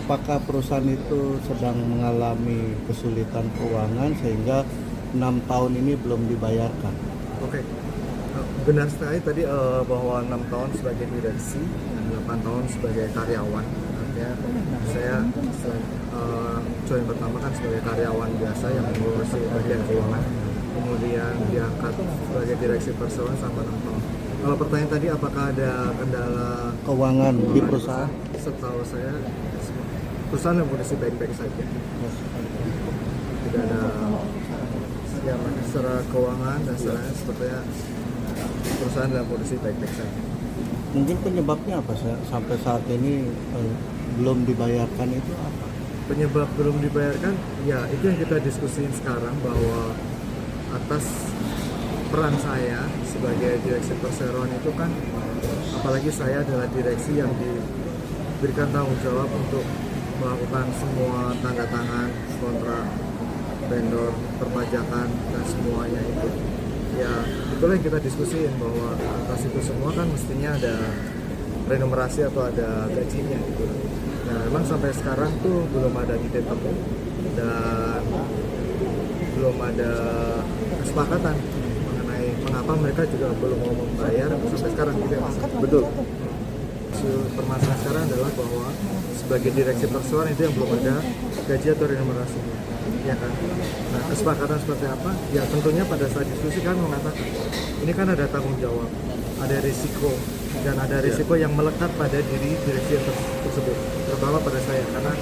apakah perusahaan itu sedang mengalami kesulitan keuangan sehingga 6 tahun ini belum dibayarkan? Oke, benar sekali tadi bahwa 6 tahun sebagai direksi dan 8 tahun sebagai karyawan. Artinya saya join pertama kan sebagai karyawan biasa yang mengurusi bagian keuangan, kemudian diangkat sebagai direksi perseroan sama 6 tahun. Kalau pertanyaan tadi apakah ada kendala Keuangan di perusahaan? Setahu saya perusahaan yang kondisi baik-baik saja. Tidak ada ya secara keuangan dan secara sepertinya perusahaan dalam kondisi baik-baik saja. Mungkin penyebabnya apa sampai saat ini belum dibayarkan itu apa? Penyebab belum dibayarkan ya itu yang kita diskusiin sekarang, bahwa atas peran saya sebagai direksi perseroan itu kan, apalagi saya adalah direksi yang diberikan tanggung jawab untuk melakukan semua tanda tangan kontrak vendor, perpajakan dan semuanya itu. Ya itulah yang kita diskusiin, bahwa atas itu semua kan mestinya ada remunerasi atau ada gajinya gitu. Nah memang sampai sekarang tuh belum ada titik temu dan belum ada kesepakatan mengenai mengapa mereka juga belum mau membayar sampai sekarang juga. Betul. Permasalahan sekarang adalah bahwa sebagai direksi perseroan itu yang belum ada gaji atau remunerasi, ya kan. Nah kesepakatan seperti apa? Ya tentunya pada saat diskusi kan mengatakan ini kan ada tanggung jawab, ada risiko, dan ada risiko yang melekat pada diri direksi tersebut, terutama pada saya, karena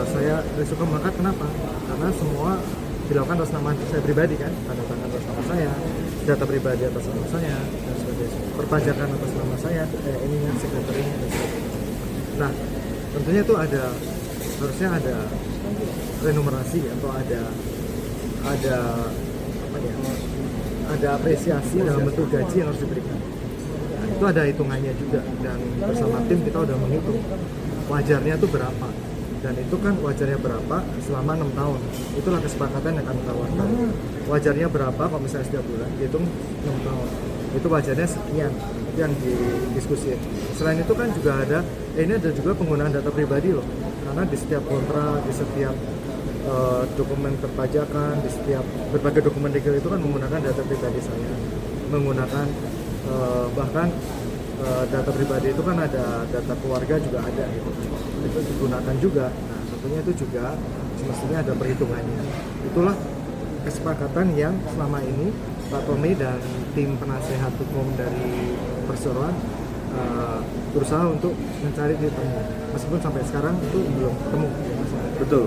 saya risiko melekat. Kenapa? Karena semua dilakukan atas nama saya pribadi kan, tanda tangan atas nama saya, data pribadi atas nama saya, dan sebagainya, perpajakan atas nama saya, ininya, sekretarinya dan sebagainya. Nah tentunya itu harusnya ada remunerasi atau ada apa ya, ada apresiasi dalam bentuk gaji yang harus diberikan. Nah, itu ada hitungannya juga, dan bersama tim kita udah menghitung wajarnya itu berapa, dan itu kan wajarnya berapa selama 6 tahun. Itulah kesepakatan yang kami tawarkan. Wajarnya berapa kalau misalnya setiap bulan dihitung 6 tahun, itu wajarnya sekian, itu yang didiskusikan. Selain itu kan juga ada ini ada juga penggunaan data pribadi loh, karena di setiap kontrak, di setiap dokumen perpajakan, di setiap berbagai dokumen legal itu kan menggunakan data pribadi saya, menggunakan bahkan data pribadi itu kan ada data keluarga juga ada gitu, itu digunakan juga. Nah tentunya itu juga semestinya ada perhitungannya. Itulah kesepakatan yang selama ini Pak Tommy dan tim penasehat hukum dari perseroan berusaha untuk mencari titik temu, meskipun sampai sekarang itu belum ketemu. Betul.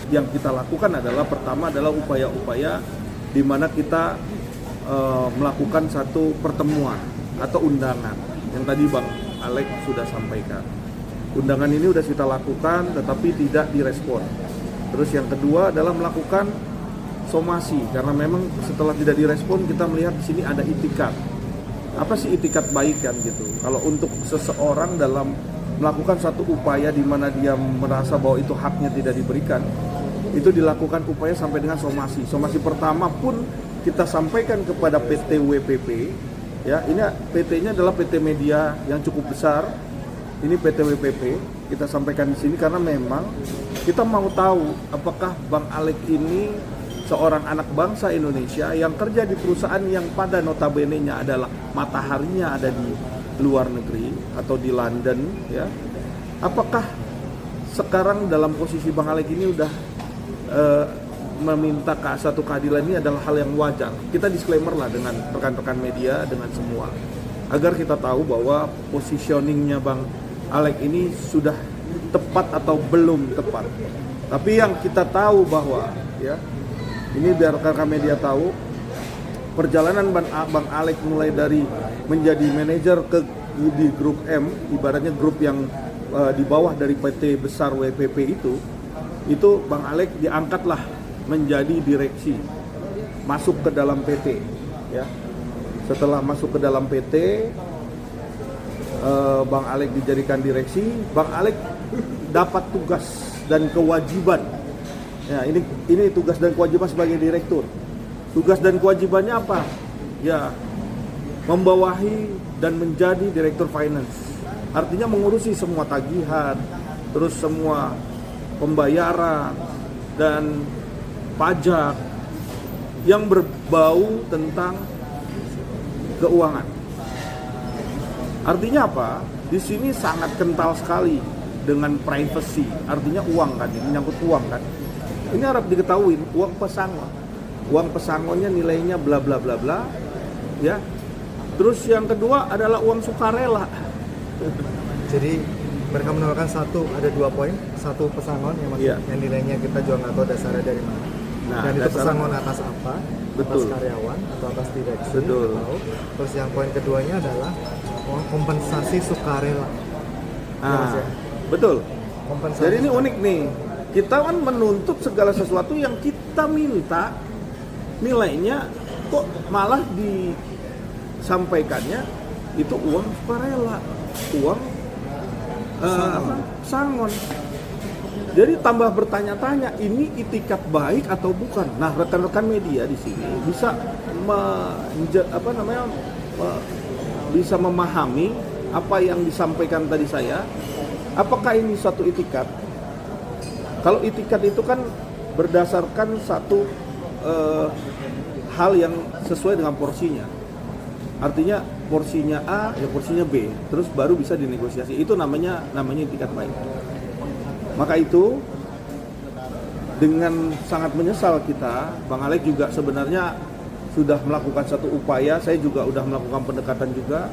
Yang kita lakukan adalah pertama adalah upaya-upaya di mana kita melakukan satu pertemuan atau undangan yang tadi Bang Alex sudah sampaikan. Undangan ini sudah kita lakukan tetapi tidak direspon. Terus yang kedua adalah melakukan somasi, karena memang setelah tidak direspon kita melihat di sini ada itikat. Apa sih itikat baik kan gitu? Kalau untuk seseorang dalam melakukan satu upaya di mana dia merasa bahwa itu haknya tidak diberikan, itu dilakukan upaya sampai dengan somasi. Somasi pertama pun kita sampaikan kepada PT WPP, ya ini PT-nya adalah PT Media yang cukup besar. Ini PT WPP kita sampaikan di sini karena memang kita mau tahu apakah Bang Alex ini seorang anak bangsa Indonesia yang kerja di perusahaan yang pada notabene-nya adalah mataharinya ada di luar negeri atau di London, ya. Apakah sekarang dalam posisi Bang Alex ini udah meminta satu keadilan ini adalah hal yang wajar. Kita disclaimer lah dengan rekan-rekan media, dengan semua, agar kita tahu bahwa positioningnya Bang Alex ini sudah tepat atau belum tepat. Tapi yang kita tahu bahwa, ya, ini biar rekan-rekan media tahu, perjalanan Bang Alex mulai dari menjadi manajer di grup M, ibaratnya grup yang di bawah dari PT besar WPP itu Bang Alex diangkatlah menjadi direksi, masuk ke dalam PT, ya. Setelah masuk ke dalam PT, Bang Alex dijadikan direksi. Bang Alex dapat tugas dan kewajiban. Ya, ini tugas dan kewajiban sebagai direktur. Tugas dan kewajibannya apa? Ya, membawahi dan menjadi direktur finance. Artinya mengurusi semua tagihan, terus semua pembayaran dan pajak yang berbau tentang keuangan. Artinya apa? Di sini sangat kental sekali dengan privacy. Artinya uang kan, ini menyangkut uang kan. Ini harap diketahui, uang pesangon. Uang pesangonnya nilainya bla bla bla bla, ya. Terus yang kedua adalah uang sukarela. Jadi mereka menawarkan ada 2 poin, satu pesangon yang Iya. yang nilainya kita juga nggak tahu dasarnya dari mana. Nah, Dan itu dasarnya- pesangon atas apa? Atas Betul. karyawan atau atas direksi? Betul. nggak tahu. Terus yang poin keduanya adalah kompensasi sukarela. Ya, Mas, ya? Betul. Kompensasi. Jadi ini unik nih. Kita kan menuntut segala sesuatu yang kita minta nilainya kok malah disampaikannya itu uang sukarela, uang sangon. Jadi tambah bertanya-tanya, ini itikat baik atau bukan? Nah, rekan-rekan media di sini bisa bisa memahami apa yang disampaikan tadi saya. Apakah ini suatu itikat? Kalau itikat itu kan berdasarkan satu hal yang sesuai dengan porsinya. Artinya porsinya A, ya porsinya B, terus baru bisa dinegosiasi. Itu namanya itikat baik. Maka itu dengan sangat menyesal kita, Bang Alex juga sebenarnya sudah melakukan satu upaya. Saya juga sudah melakukan pendekatan juga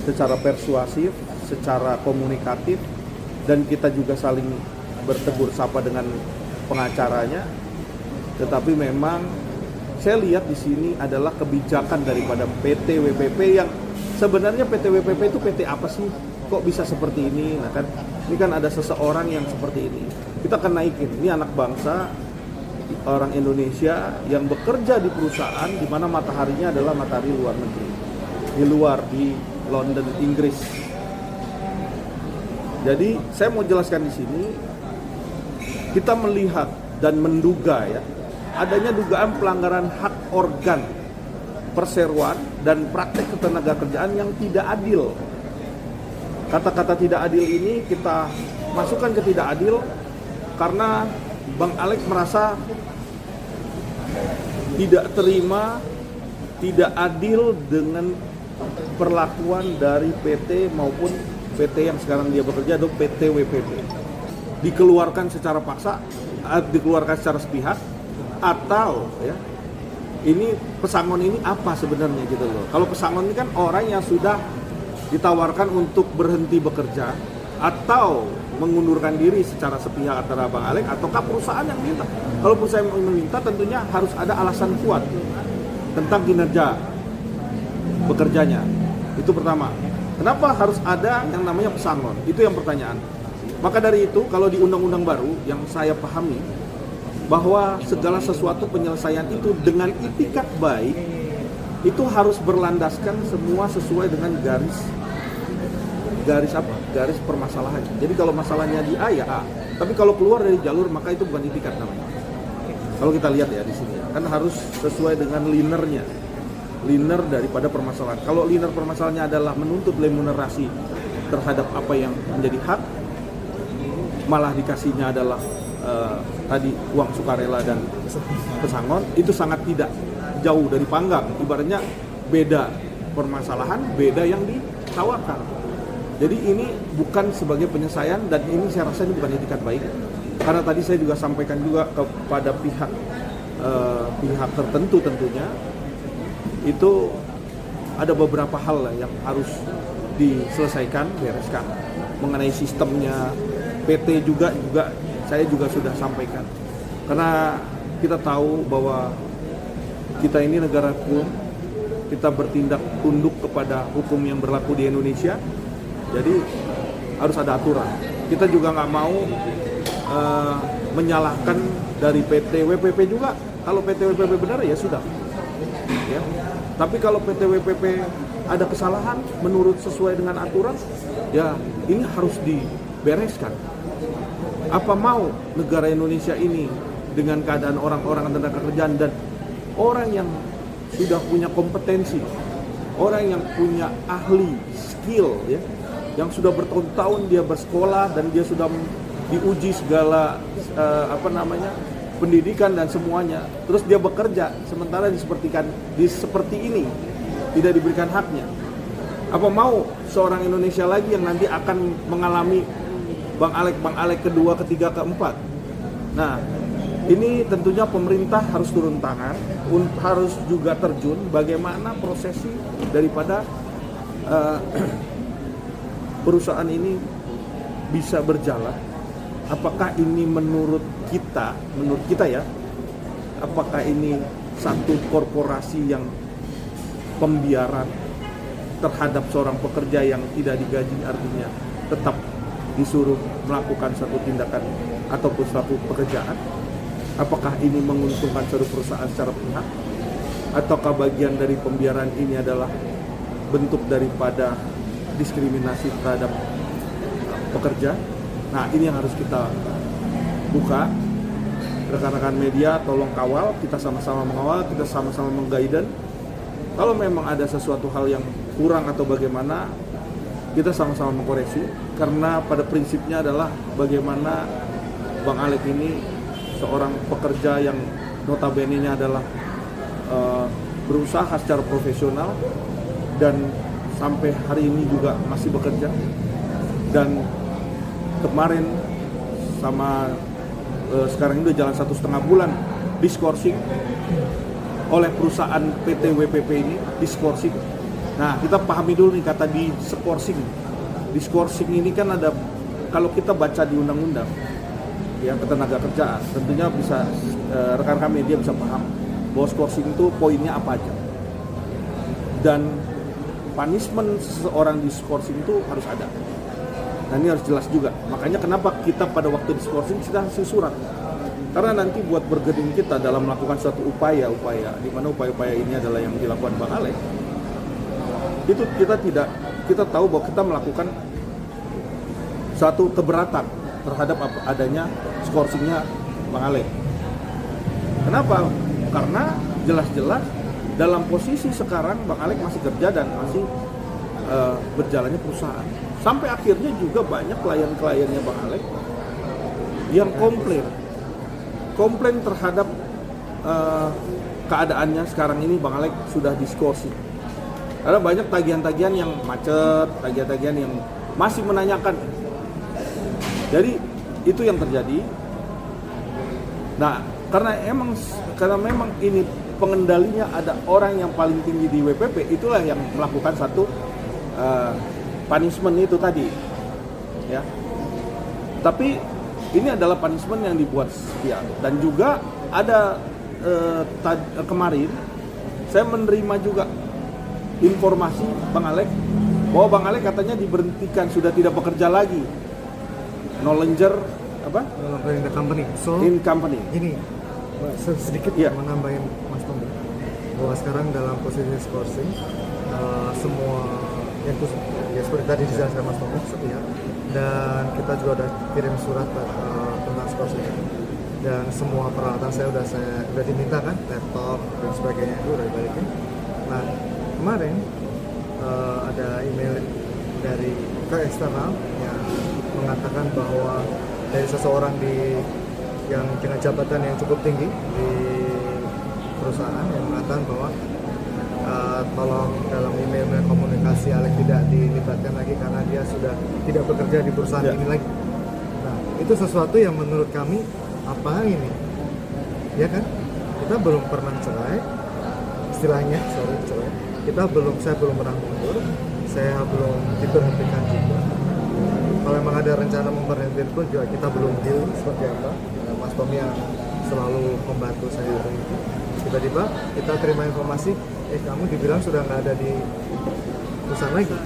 secara persuasif, secara komunikatif, dan kita juga saling bertegur sapa dengan pengacaranya. Tetapi memang saya lihat di sini adalah kebijakan daripada PT WPP yang sebenarnya PT WPP itu PT apa sih? Kok bisa seperti ini? Nah kan, ini kan ada seseorang yang seperti ini. Kita akan naikin. Ini anak bangsa, orang Indonesia yang bekerja di perusahaan di mana mataharinya adalah matahari luar negeri, di luar, di London, Inggris. Jadi saya mau jelaskan di sini, kita melihat dan menduga ya, adanya dugaan pelanggaran hak organ, perseroan dan praktek ketenagakerjaan yang tidak adil. Kata-kata tidak adil ini kita masukkan ke tidak adil karena Bang Alex merasa tidak terima, tidak adil dengan perlakuan dari PT maupun PT yang sekarang dia bekerja atau PT WPP. Dikeluarkan secara paksa, dikeluarkan secara sepihak, atau ya ini pesangon ini apa sebenarnya gitu loh. Kalau pesangon ini kan orang yang sudah ditawarkan untuk berhenti bekerja atau mengundurkan diri secara sepihak antara Bang Alex ataukah perusahaan yang minta. Kalau perusahaan yang meminta tentunya harus ada alasan kuat tentang kinerja bekerjanya. Itu pertama. Kenapa harus ada yang namanya pesangon? Itu yang pertanyaan. Maka dari itu kalau di undang-undang baru yang saya pahami bahwa segala sesuatu penyelesaian itu dengan itikat baik itu harus berlandaskan semua sesuai dengan garis permasalahan. Jadi kalau masalahnya di A ya A, tapi kalau keluar dari jalur maka itu bukan itikat namanya. Kalau kita lihat ya di sini kan harus sesuai dengan liner daripada permasalahan. Kalau liner permasalahannya adalah menuntut remunerasi terhadap apa yang menjadi hak, malah dikasihnya adalah tadi uang sukarela dan pesangon, itu sangat tidak jauh dari panggang. Ibaratnya beda permasalahan, beda yang ditawarkan. Jadi ini bukan sebagai penyelesaian dan ini saya rasa ini bukan etikat baik. Karena tadi saya juga sampaikan juga kepada pihak tertentu tentunya itu ada beberapa hal yang harus diselesaikan, bereskan mengenai sistemnya. PT juga saya juga sudah sampaikan. Karena kita tahu bahwa kita ini negara hukum, kita bertindak tunduk kepada hukum yang berlaku di Indonesia. Jadi harus ada aturan. Kita juga nggak mau menyalahkan dari PT WPP juga. Kalau PT WPP benar ya sudah. Ya. Tapi kalau PT WPP ada kesalahan menurut sesuai dengan aturan, ya ini harus dibereskan. Apa mau negara Indonesia ini dengan keadaan orang-orang tenaga kerjaan dan orang yang sudah punya kompetensi, orang yang punya ahli, skill ya, yang sudah bertahun-tahun dia bersekolah dan dia sudah diuji segala pendidikan dan semuanya, terus dia bekerja sementara seperti ini tidak diberikan haknya. Apa mau seorang Indonesia lagi yang nanti akan mengalami Bang Alek kedua, ketiga, keempat? Nah, ini tentunya pemerintah harus turun tangan, harus juga terjun bagaimana prosesi daripada perusahaan ini bisa berjalan. Apakah ini menurut kita ya, apakah ini satu korporasi yang pembiaran terhadap seorang pekerja yang tidak digaji, artinya tetap disuruh melakukan satu tindakan ataupun suatu pekerjaan? Apakah ini menguntungkan suatu perusahaan secara pihak? Ataukah bagian dari pembiaran ini adalah bentuk daripada diskriminasi terhadap pekerja? Nah, ini yang harus kita buka. Rekan-rekan media, tolong kawal, kita sama-sama mengawal, kita sama-sama mengguidance. Kalau memang ada sesuatu hal yang kurang atau bagaimana, kita sama-sama mengkoreksi. Karena pada prinsipnya adalah bagaimana Bang Alek ini seorang pekerja yang notabene-nya adalah berusaha secara profesional dan sampai hari ini juga masih bekerja. Dan kemarin sama sekarang ini udah jalan 1,5 bulan diskorsing oleh perusahaan PT WPP ini, diskorsing. Nah, kita pahami dulu nih kata diskorsing. Diskorsing ini kan ada, kalau kita baca di undang-undang ya ketenaga kerjaan, tentunya bisa rekan-rekan media bisa paham bahwa skorsing itu poinnya apa aja. Dan punishment seseorang diskorsing itu harus ada. Dan ini harus jelas juga. Makanya kenapa kita pada waktu diskorsing kita kasih surat. Karena nanti buat bergening kita dalam melakukan suatu upaya-upaya, di mana upaya-upaya ini adalah yang dilakukan Bang Alek, itu kita tahu bahwa kita melakukan suatu keberatan terhadap adanya skorsingnya Bang Alek. Kenapa? Karena jelas-jelas dalam posisi sekarang Bang Alek masih kerja dan masih berjalannya perusahaan. Sampai akhirnya juga banyak klien-kliennya Bang Alek yang komplain terhadap keadaannya sekarang ini Bang Alek sudah diskorsing. Ada banyak tagihan-tagihan yang macet, tagihan-tagihan yang masih menanyakan. Jadi itu yang terjadi. Nah, karena memang ini pengendalinya ada orang yang paling tinggi di WPP, itulah yang melakukan satu punishment itu tadi. Ya. Tapi ini adalah punishment yang dibuat setia. Dan juga ada kemarin saya menerima juga informasi Bang Alek bahwa Bang Alek katanya diberhentikan, sudah tidak bekerja lagi. No longer in the company. So in company. Ini sedikit menambahin Mas Tommy bahwa sekarang dalam posisi skorsing semua yang itu ya seperti tadi dijelaskan Mas Tommy setia, dan kita juga udah kirim surat tentang skorsing dan semua peralatan saya udah diminta kan, laptop dan sebagainya itu udah dibalikin. Nah, kemarin ada email dari ke eksternal yang mengatakan bahwa dari seseorang yang dengan jabatan yang cukup tinggi di perusahaan yang mengatakan bahwa tolong dalam email komunikasi Alek tidak dilibatkan lagi karena dia sudah tidak bekerja di perusahaan ini lagi. Nah, itu sesuatu yang menurut kami apa ini? Ya kan? Kita belum pernah cerai, istilahnya cerai. Saya belum pernah mundur, saya belum diberhentikan juga. Kalau memang ada rencana memberhentikan pun juga kita belum deal seperti apa. Mas Tommy yang selalu membantu saya itu. Tiba-tiba kita terima informasi, kamu dibilang sudah nggak ada di perusahaan lagi.